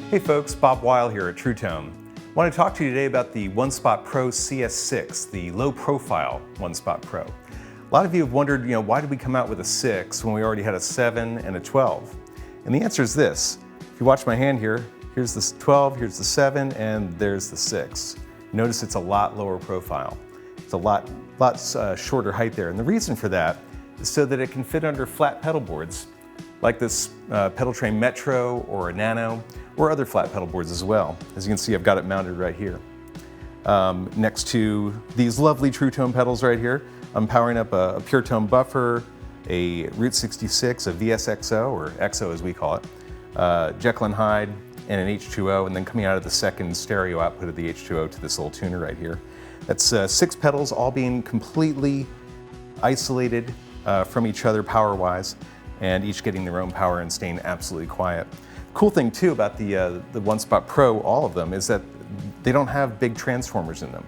Hey folks, Bob Weil here at Truetone. I want to talk to you today about the SPOT Pro CS6, the low-profile SPOT Pro. A lot of you have wondered, why did we come out with a 6 when we already had a 7 and a 12? And the answer is this. If you watch my hand here, here's the 12, here's the 7, and there's the 6. Notice it's a lot lower profile. It's a lot shorter height there. And the reason for that is so that it can fit under flat pedal boards like this pedal train Metro or a Nano, or other flat pedal boards as well. As you can see, I've got it mounted right here. Next to these lovely Truetone pedals right here, I'm powering up a Puretone buffer, a Route 66, a VSXO, or XO as we call it, Jekyll and Hyde, and an H2O, and then coming out of the second stereo output of the H2O to this little tuner right here. That's 6 pedals, all being completely isolated from each other power-wise, and each getting their own power and staying absolutely quiet. Cool thing too about the SPOT Pro, all of them, is that they don't have big transformers in them.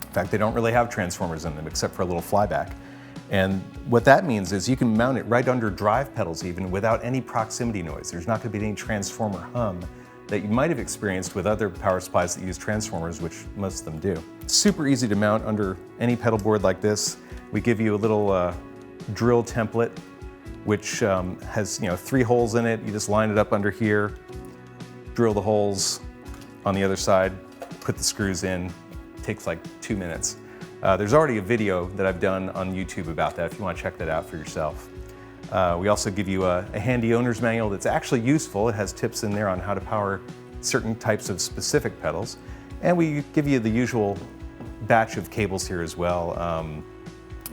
In fact, they don't really have transformers in them except for a little flyback. And what that means is you can mount it right under drive pedals even without any proximity noise. There's not going to be any transformer hum that you might have experienced with other power supplies that use transformers, which most of them do. It's super easy to mount under any pedal board like this. We give you a little drill template which has 3 holes in it. You just line it up under here, drill the holes on the other side, put the screws in. It takes like 2 minutes. There's already a video that I've done on YouTube about that if you want to check that out for yourself. We also give you a handy owner's manual that's actually useful. It has tips in there on how to power certain types of specific pedals. And we give you the usual batch of cables here as well,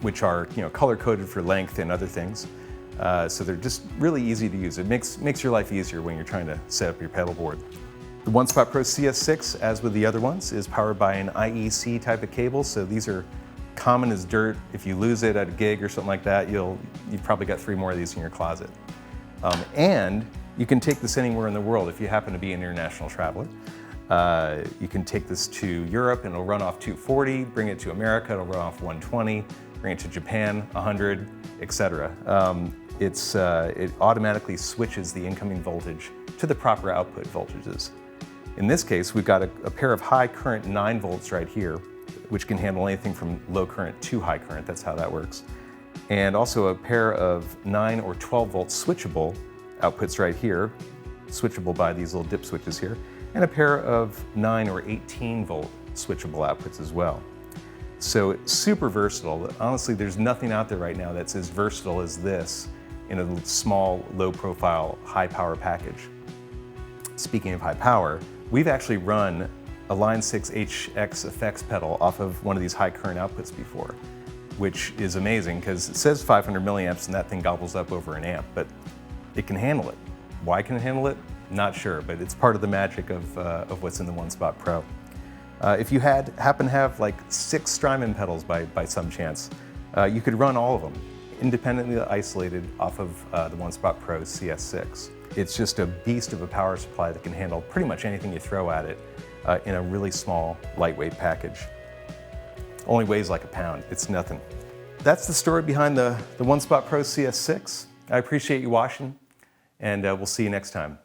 which are color-coded for length and other things. So they're just really easy to use. It makes your life easier when you're trying to set up your pedal board. The SPOT Pro CS6, as with the other ones, is powered by an IEC type of cable, so these are common as dirt. If you lose it at a gig or something like that, you've probably got 3 more of these in your closet. And you can take this anywhere in the world if you happen to be an international traveler. You can take this to Europe and it'll run off 240, bring it to America, it'll run off 120, bring it to Japan, 100, etc. It automatically switches the incoming voltage to the proper output voltages. In this case, we've got a pair of high current 9 volts right here, which can handle anything from low current to high current. That's how that works. And also a pair of 9 or 12 volt switchable outputs right here, switchable by these little dip switches here, and a pair of 9 or 18 volt switchable outputs as well. So it's super versatile. Honestly, there's nothing out there right now that's as versatile as this in a small, low-profile, high-power package. Speaking of high power, we've actually run a Line 6 HX effects pedal off of one of these high current outputs before, which is amazing because it says 500 milliamps and that thing gobbles up over an amp, but it can handle it. Why can it handle it? Not sure, but it's part of the magic of what's in the SPOT Pro. If you happen to have like 6 Strymon pedals by some chance, you could run all of them independently isolated off of the SPOT Pro CS6. It's just a beast of a power supply that can handle pretty much anything you throw at it in a really small, lightweight package. Only weighs like a pound. It's nothing. That's the story behind the SPOT Pro CS6. I appreciate you watching, and we'll see you next time.